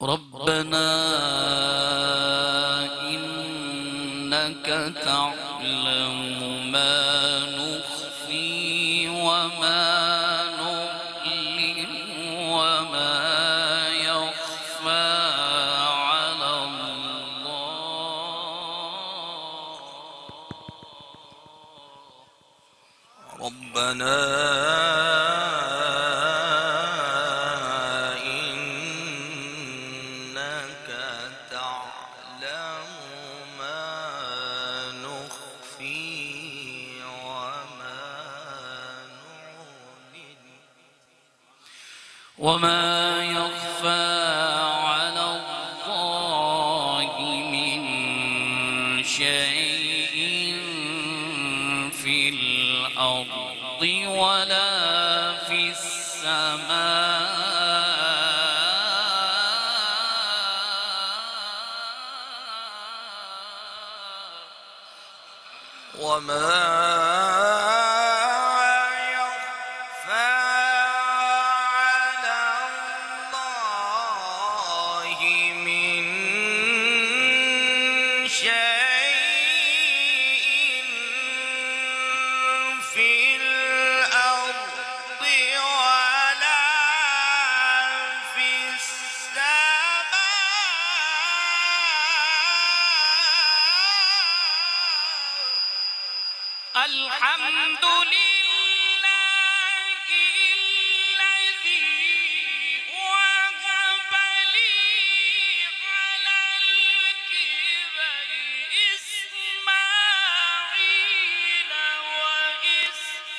ربنا إنك تعلم ما نخفي وما نعلن وما يخفى على الله. ربنا وما يخفى على الله من شيء في الأرض ولا في السماء وما الحمد لله الذي وهب لي على الكبر إسماعيل وإسحاق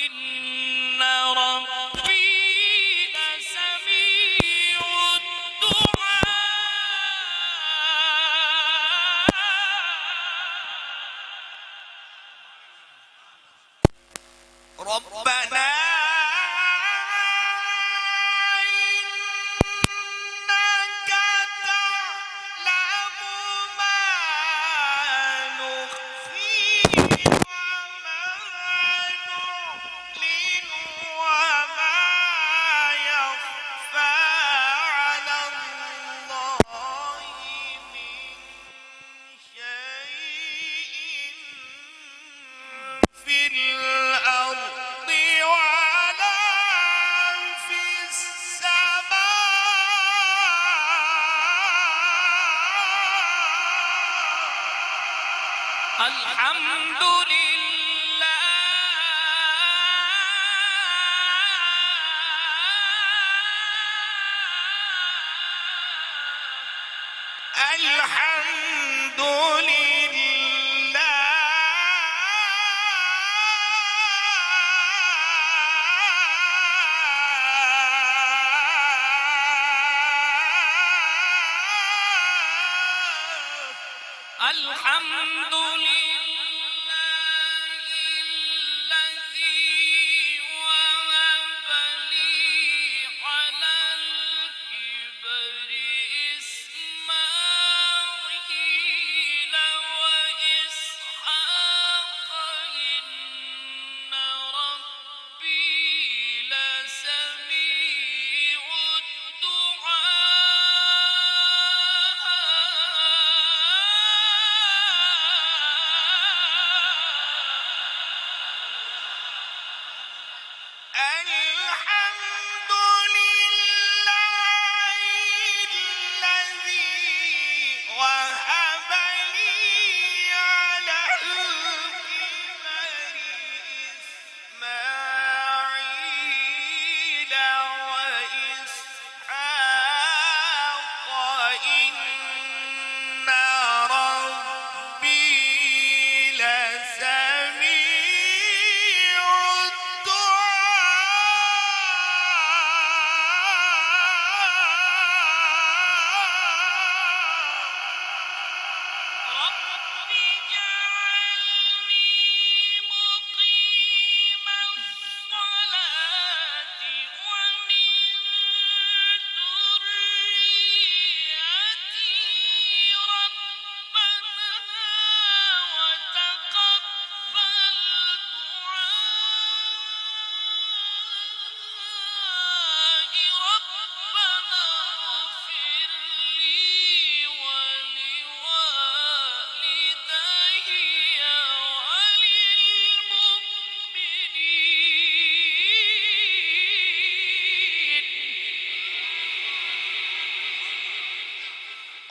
إن ربي لسميع الدعاء. ربنا إنك تعلم ما نخفي وما نعلن وما يخفى على الله من شيء في الأرض ولا في السماء. الحمد لله الحمد لله الحمد لله الذي وهب لي على الكبر إسماعيل وإسحاق إن ربي لسميع الدعاء.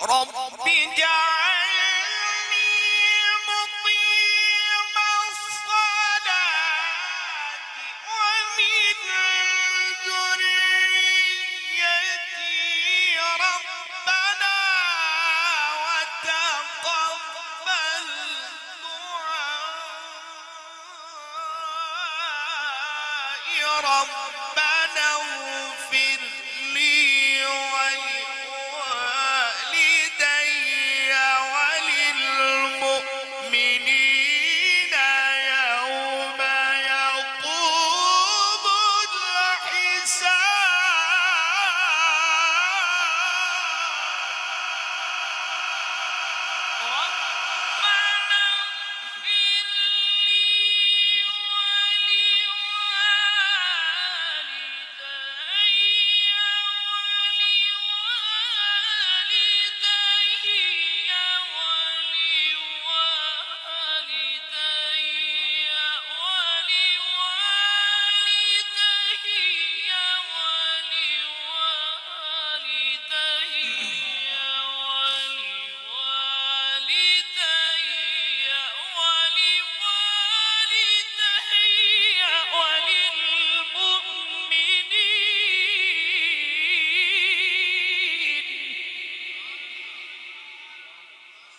رب اجعلني مقيم الصلاة ومن ذريتي ربنا وتقبل دعائي ربنا اغفر لي ولوالدي وللمؤمنين يوم يقوم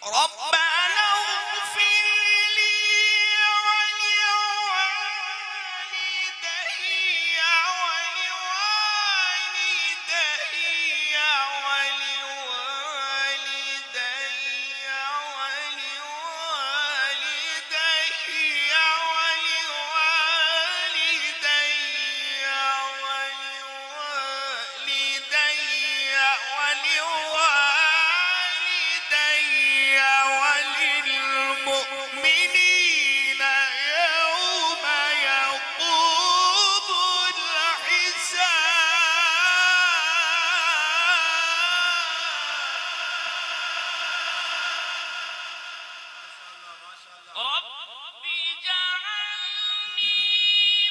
ربنا اغفر لي ولوالدي ولوالدي وللمؤمنين يوم يقوم الحساب رب اجعلني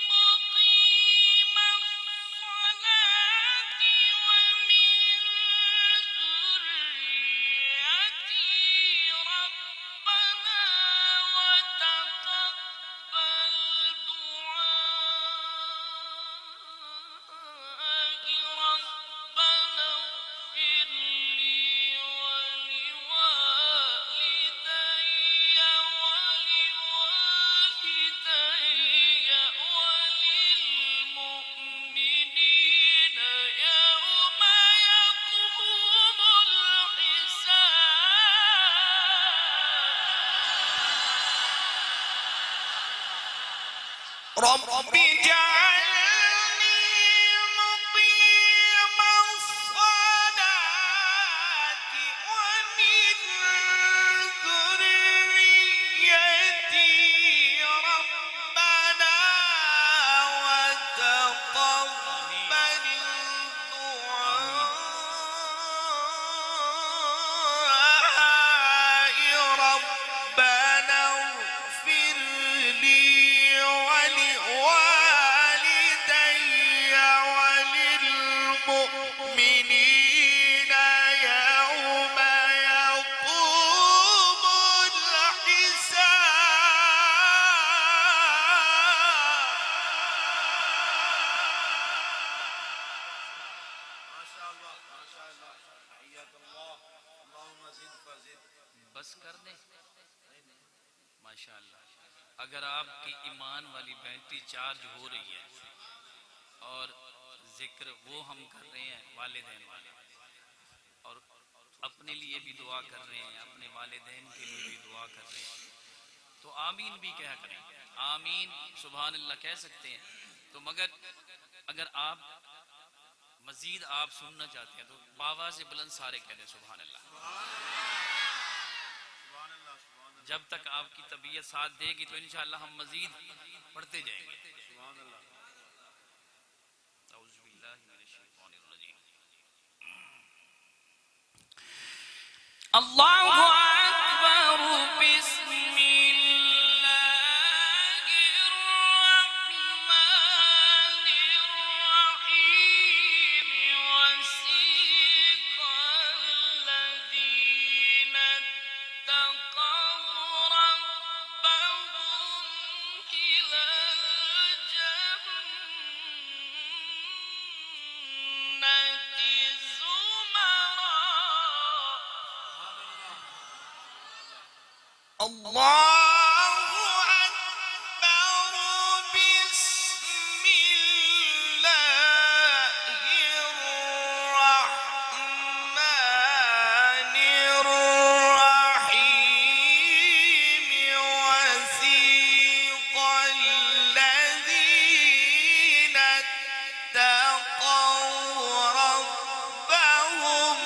مقيم الصلاة ومن ذريتي ربنا وتقبل دعائي ربنا اغفر لي ولوالدي وللمؤمنين يوم يقوم الحساب رب اجعلني مقيم الصلاة ومن ذريتي ربنا وتقبل دعائي ربنا اغفر لي ولوالدي وللمؤمنين يوم يقوم الحساب बस कर दें माशाअल्लाह। अगर आपकी ईमान वाली बैटरी चार्ज हो रही है और जिक्र वो हम कर रहे हैं वालिदैन वाले और अपने लिए भी दुआ कर रहे हैं, अपने वालिदैन के लिए भी दुआ कर रहे हैं, तो आमीन भी क्या करें, आमीन सुभान अल्लाह कह सकते हैं। तो मगर अगर आप मजीद आप सुनना चाहते हैं तो बाबा से बुलंद सारे कह दें सुभान अल्लाह। जब तक आपकी तबीयत साथ देगी तो इंशाअल्लाह हम मजीद पढ़ते जाएंगे। अल्लाहु अकबर बिस्मिल्लाहिर रहमानिर रहीम वसीक़ल लज़ीना الله أكبر بسم الله الرحمن الرحيم وسيق الذين اتقوا ربهم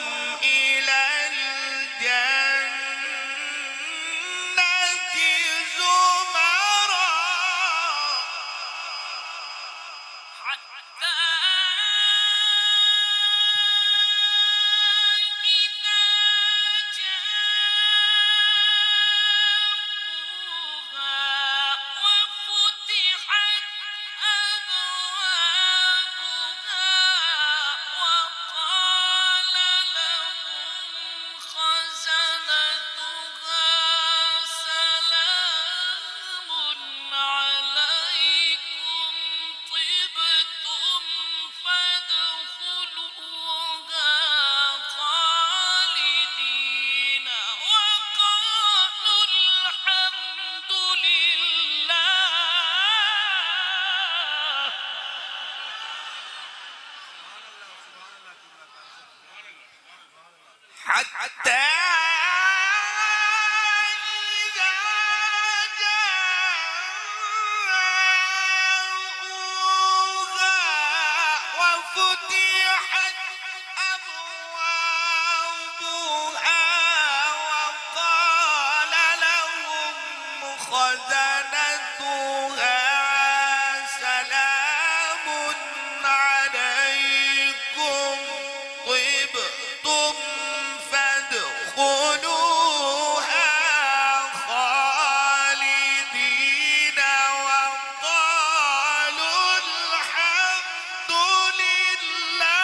إلى الجنة زمرا حتى إذا جاءوها وفتحت أبوابها وقال لهم خزنتها سلام عليكم طبتم فادخلوها خالدين وقالوا الحمد لله حتى إذا جاءوها وفتحت أبوابها وقال لهم خزنتها سلام عليكم طبتم فادخلوها خالدين وقالوا الحمد لله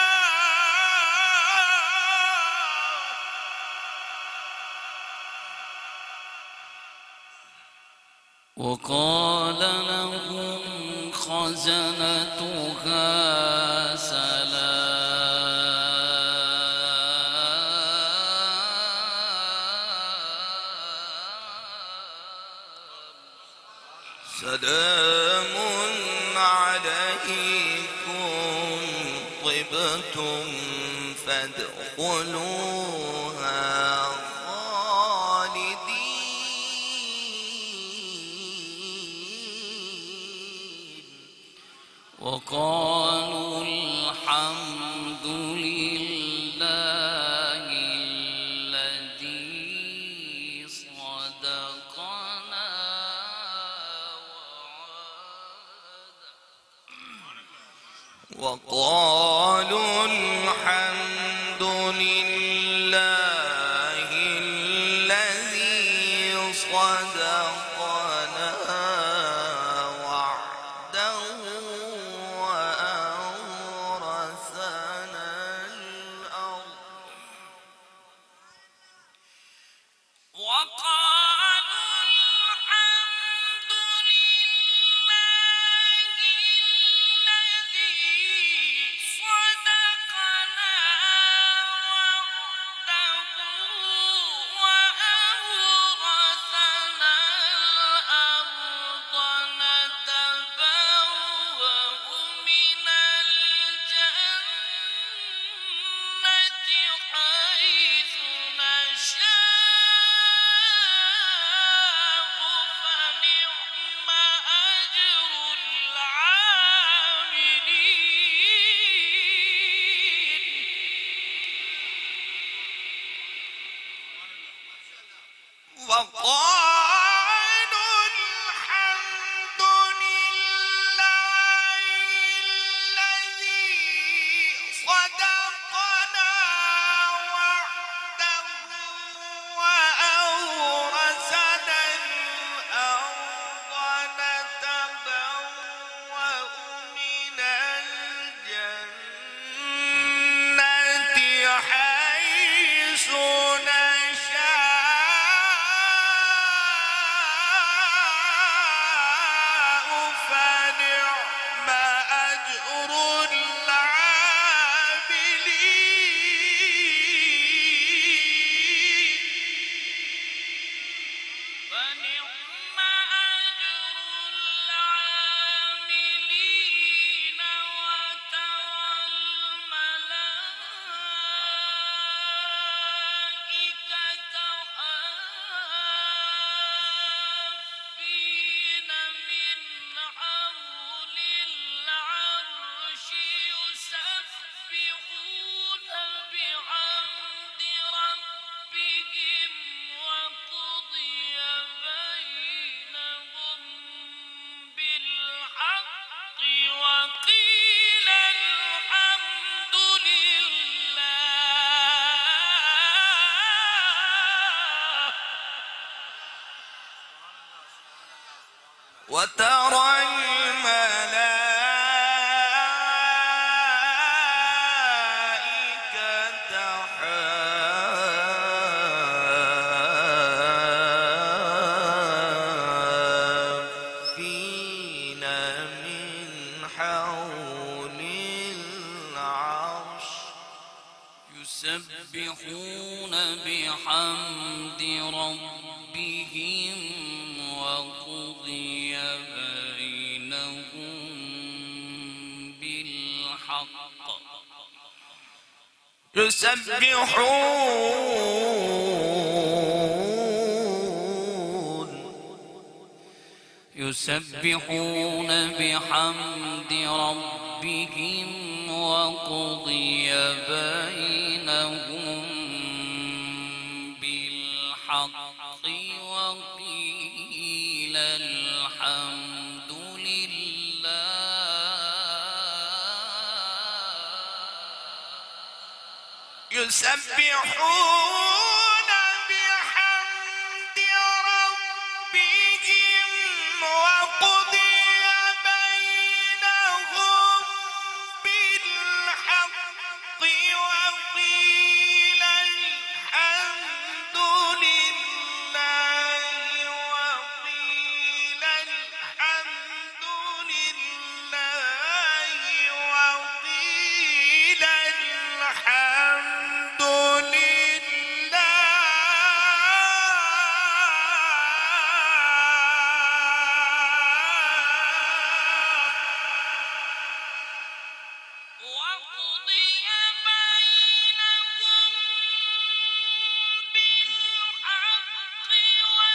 وقال لهم خزنتها سلام عليكم طبتم فادخلوها خالدين وقالوا الحمد لله الذي صدقنا وعده وقالوا الحمد لله الذي صدقنا وعده وأورثنا الأرض وقالوا الحمد لله الذي صدقنا وترى الملائكة حافين من حول العرش يسبحون بحمد ربهم وقضي بينهم بالحق يسبحون بحمد ربهم وقضي بينهم بالحق وقيل الحمد لله يسبحون بحمد ربهم وقضي بينهم بالحق وقيل الحمد لله وقيل الحمد لله وقيل الحمد وقضي بينهم بالحق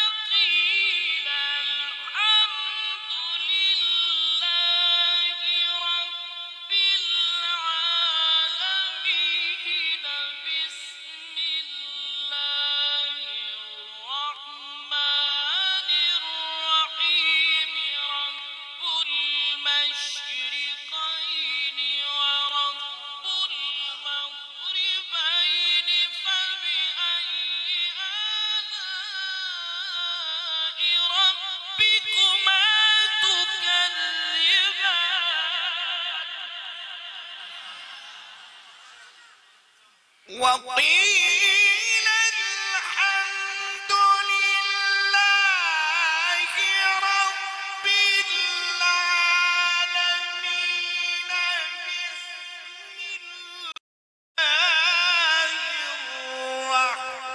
وقيل الحمد لله رب العالمين بسم الله الرحمن الرحيم رب المشرقين ورب المغربين فبأي آلاء ربكما تكذبان وقيل الحمد لله رب العالمين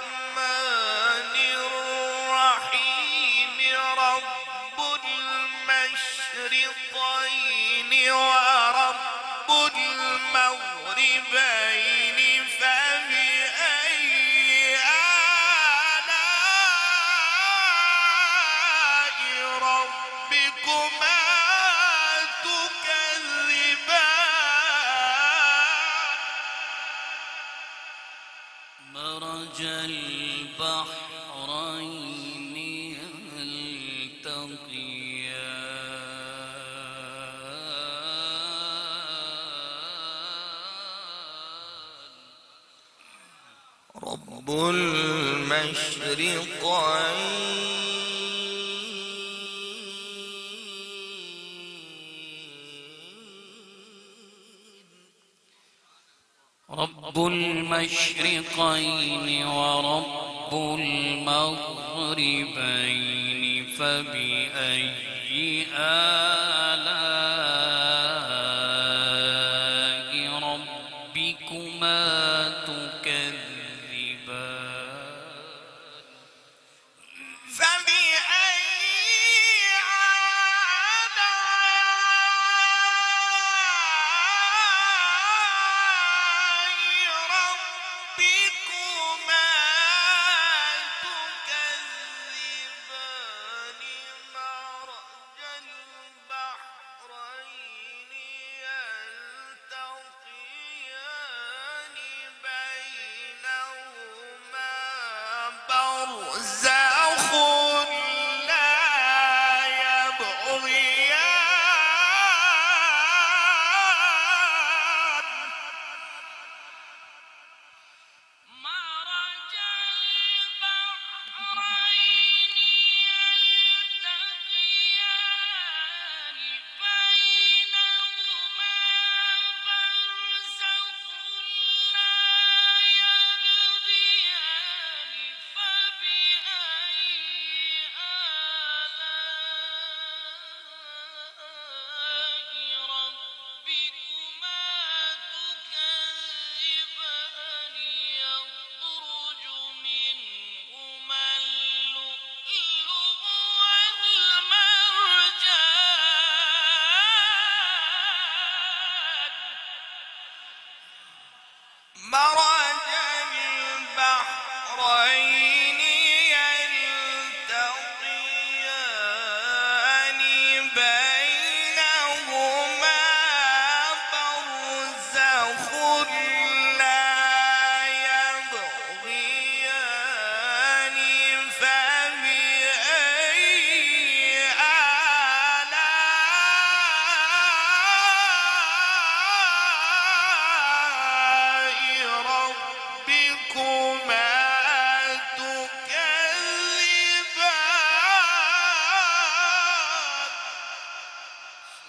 الرحمن الرحيم رب المشرقين ورب المغربين فبأي آلاء ربكما تكذبان مرج البحرين يلتقيان رب المشرقين رب المشرقين ورب المغربين فبأي آلاء ربكما تكذبان فبأي آلاء ربكما تكذبان مرج البحرين يلتقيان بينهما مرج البحرين يلتقيان بينهما برزخ لا يبغيان فبأي آلاء ربكما تكذبان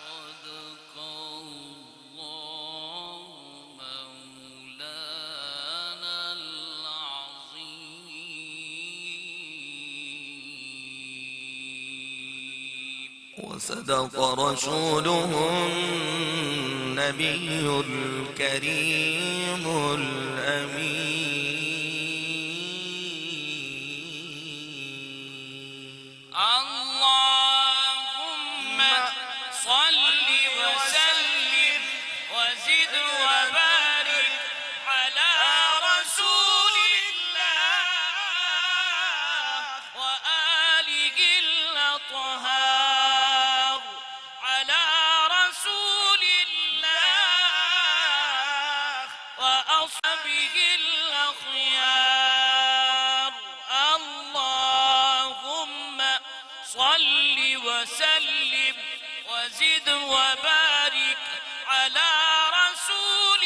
صدق الله مولانا العظيم وصدق رسوله النبي الكريم الأمين اللهم صل وسلم وزد وبارك على رسول الله وآله الأطهار على رسول الله وأصحابه الأخيار اللهم صل وسلم وزد وبارك على رسول